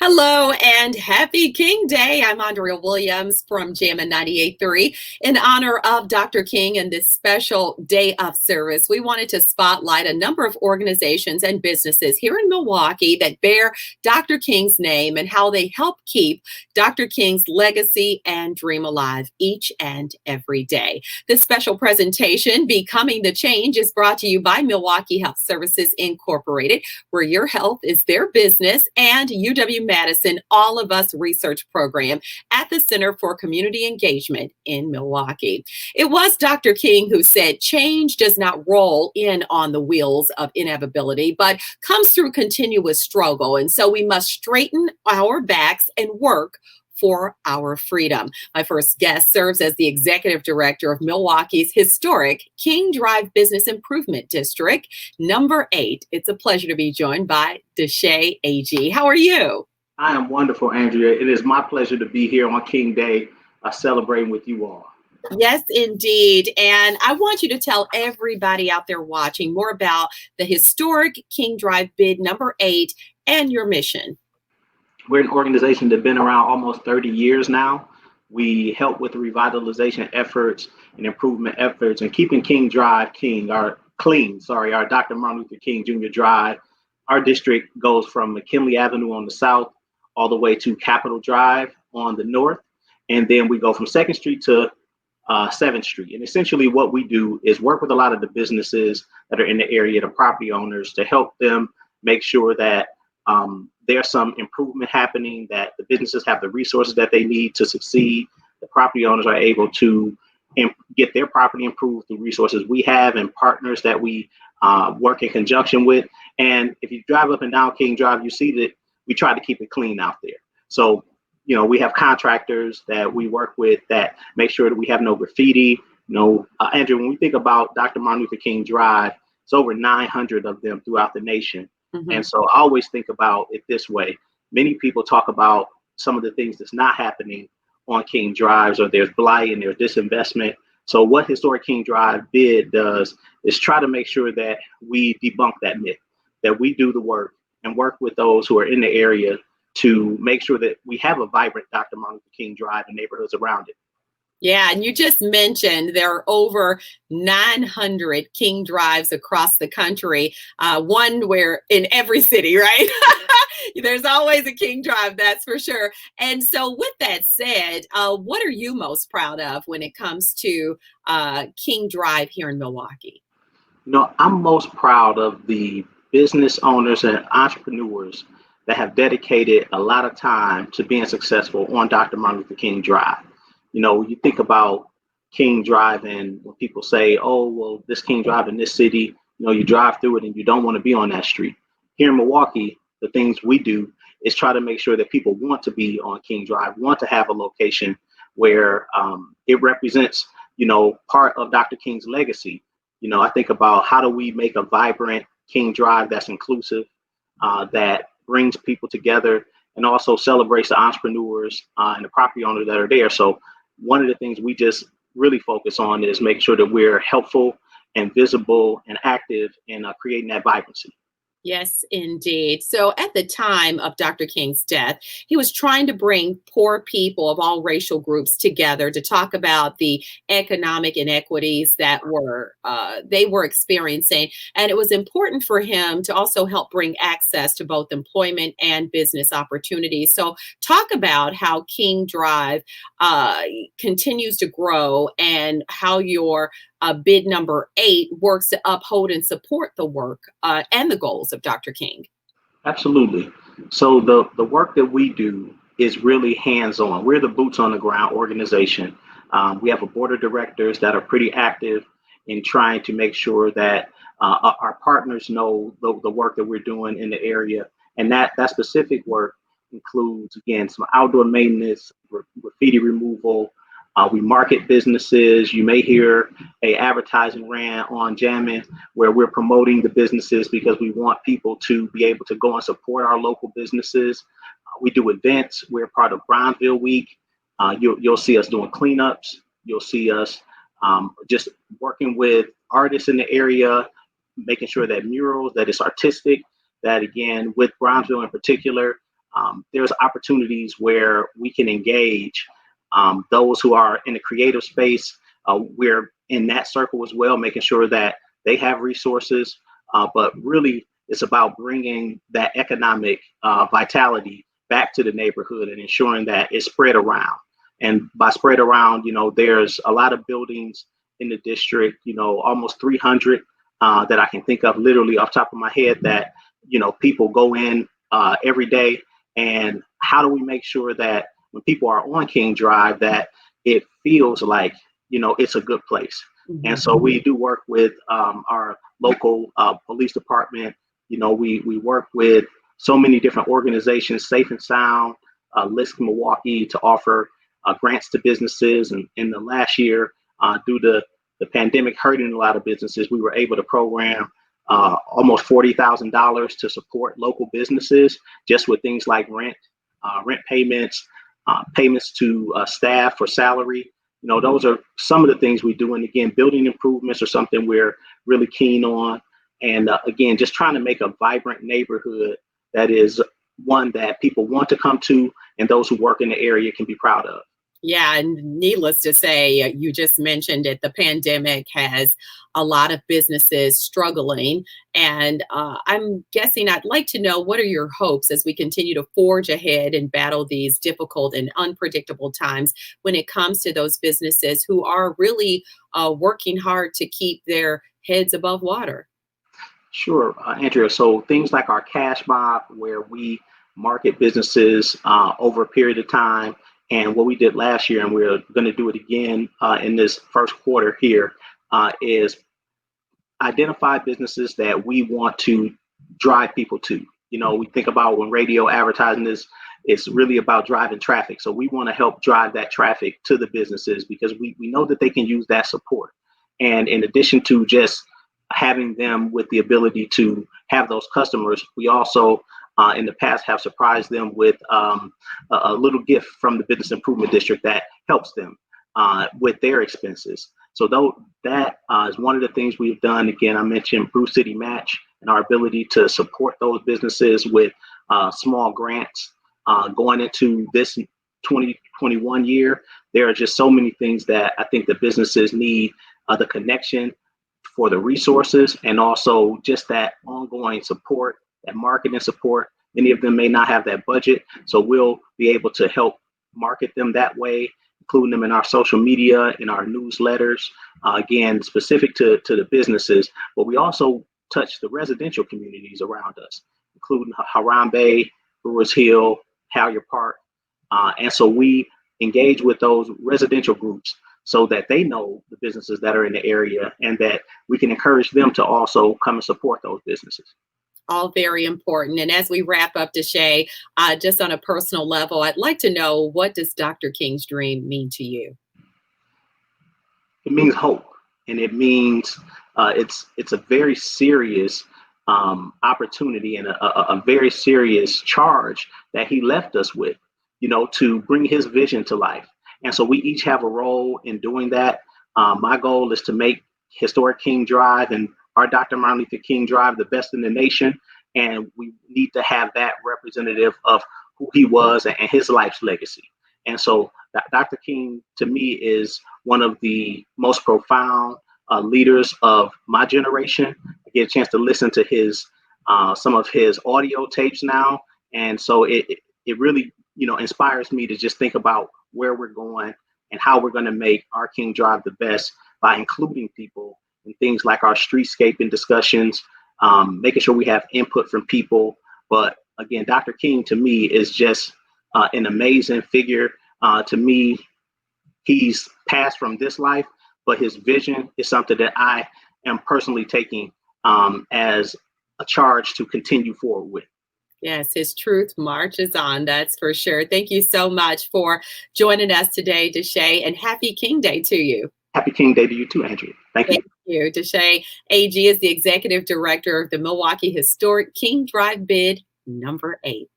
Hello and happy King Day. I'm Andrea Williams from Jammin 98.3. In honor of Dr. King and this special day of service, we wanted to spotlight a number of organizations and businesses here in Milwaukee that bear Dr. King's name and how they help keep Dr. King's legacy and dream alive each and every day. This special presentation, Becoming the Change, is brought to you by Milwaukee Health Services Incorporated, where your health is their business, and UW-Madison All of Us Research Program at the Center for Community Engagement in Milwaukee. It was Dr. King who said, "Change does not roll in on the wheels of inevitability, but comes through continuous struggle. And so we must straighten our backs and work for our freedom." My first guest serves as the executive director of Milwaukee's historic King Drive Business Improvement District, number 8. It's a pleasure to be joined by Deshea Agee. How are you? I am wonderful, Andrea. It is my pleasure to be here on King Day, celebrating with you all. Yes, indeed. And I want you to tell everybody out there watching more about the historic King Drive bid number 8 and your mission. We're an organization that's been around almost 30 years now. We help with the revitalization efforts and improvement efforts and keeping King Drive our Dr. Martin Luther King Jr. Drive. Our district goes from McKinley Avenue on the south all the way to Capitol Drive on the north. And then we go from 2nd Street to 7th Street. And essentially what we do is work with a lot of the businesses that are in the area, the property owners, to help them make sure that there's some improvement happening, that the businesses have the resources that they need to succeed. The property owners are able to get their property improved through resources we have and partners that we work in conjunction with. And if you drive up and down King Drive, you see that we try to keep it clean out there. So, we have contractors that we work with that make sure that we have no graffiti. Andrew, when we think about Dr. Martin Luther King Drive, it's over 900 of them throughout the nation. Mm-hmm. And so I always think about it this way. Many people talk about some of the things that's not happening on King Drives, or there's blight and there's disinvestment. So what Historic King Drive bid does is try to make sure that we debunk that myth, that we do the work and work with those who are in the area to make sure that we have a vibrant Dr. Martin Luther King Drive and neighborhoods around it. Yeah, and you just mentioned there are over 900 King Drives across the country, one where in every city, right? There's always a King Drive, that's for sure. And so with that said, what are you most proud of when it comes to King Drive here in Milwaukee? I'm most proud of the business owners and entrepreneurs that have dedicated a lot of time to being successful on Dr. Martin Luther King Drive. You think about King Drive, and when people say, "Oh, well, this King Drive in this city," you drive through it and you don't want to be on that street. Here in Milwaukee, the things we do is try to make sure that people want to be on King Drive, want to have a location where it represents, part of Dr. King's legacy. I think about how do we make a vibrant King Drive that's inclusive, that brings people together, and also celebrates the entrepreneurs and the property owners that are there. So one of the things we just really focus on is make sure that we're helpful and visible and active in creating that vibrancy. Yes, indeed. So at the time of Dr. King's death, he was trying to bring poor people of all racial groups together to talk about the economic inequities that they were experiencing. And it was important for him to also help bring access to both employment and business opportunities. So talk about how King Drive continues to grow and how your bid number 8 works to uphold and support the work and the goals of Dr. King. Absolutely. So the work that we do is really hands-on. We're the boots on the ground organization. We have a board of directors that are pretty active in trying to make sure that our partners know the work that we're doing in the area. And that specific work includes, again, some outdoor maintenance, graffiti removal. We market businesses. You may hear a advertising ran on Jammin where we're promoting the businesses because we want people to be able to go and support our local businesses. We do events. We're part of Brownsville Week. You'll see us doing cleanups. You'll see us just working with artists in the area, making sure that murals, that it's artistic, that again, with Brownsville in particular, there's opportunities where we can engage those who are in the creative space. We're in that circle as well, making sure that they have resources. But really, it's about bringing that economic vitality back to the neighborhood and ensuring that it's spread around. And by spread around, there's a lot of buildings in the district, almost 300 that I can think of literally off the top of my head that, people go in every day. And how do we make sure that when people are on King Drive, that it feels like, it's a good place? Mm-hmm. And so we do work with our local police department. We work with so many different organizations, Safe and Sound, LISC Milwaukee, to offer grants to businesses. And in the last year, due to the pandemic hurting a lot of businesses, we were able to program almost $40,000 to support local businesses just with things like rent payments, payments to staff for salary. Those are some of the things we do. And again, building improvements are something we're really keen on. And again, just trying to make a vibrant neighborhood that is one that people want to come to and those who work in the area can be proud of. Yeah, and needless to say, you just mentioned it, the pandemic has a lot of businesses struggling. And I'm guessing I'd like to know, what are your hopes as we continue to forge ahead and battle these difficult and unpredictable times when it comes to those businesses who are really working hard to keep their heads above water? Sure, Andrea. So things like our cash mob, where we market businesses over a period of time. And what we did last year, and we're going to do it again in this first quarter here, is identify businesses that we want to drive people to. We think about when radio advertising is, it's really about driving traffic. So we want to help drive that traffic to the businesses because we know that they can use that support. And in addition to just having them with the ability to have those customers, we also in the past have surprised them with a little gift from the Business Improvement District that helps them with their expenses. So that is one of the things we've done. Again, I mentioned Brew City Match and our ability to support those businesses with small grants going into this 2021 year. There are just so many things that I think the businesses need, the connection for the resources, and also just that ongoing support, that marketing support. Many of them may not have that budget, so we'll be able to help market them that way, including them in our social media, in our newsletters, again, specific to the businesses. But we also touch the residential communities around us, including Harambe, Brewers Hill, Halyard Park. And so we engage with those residential groups so that they know the businesses that are in the area and that we can encourage them to also come and support those businesses. All very important. And as we wrap up, Deshea, just on a personal level, I'd like to know, what does Dr. King's dream mean to you? It means hope, and it means it's a very serious opportunity and a very serious charge that he left us with, to bring his vision to life. And so we each have a role in doing that. My goal is to make historic King Drive and our Dr. Martin Luther King Drive the best in the nation. And we need to have that representative of who he was and his life's legacy. And so Dr. King, to me, is one of the most profound leaders of my generation. I get a chance to listen to his some of his audio tapes now. And so it really, inspires me to just think about where we're going and how we're going to make our King Drive the best by including people in things like our streetscaping discussions, making sure we have input from people. But again, Dr. King to me is just an amazing figure. To me, he's passed from this life, but his vision is something that I am personally taking as a charge to continue forward with. Yes, his truth marches on, that's for sure. Thank you so much for joining us today, Deshea, and happy King Day to you. Happy King Day to you too, Andrea. Thank you. Thank you. Deshea Agee is the executive director of the Milwaukee Historic King Drive Bid #8.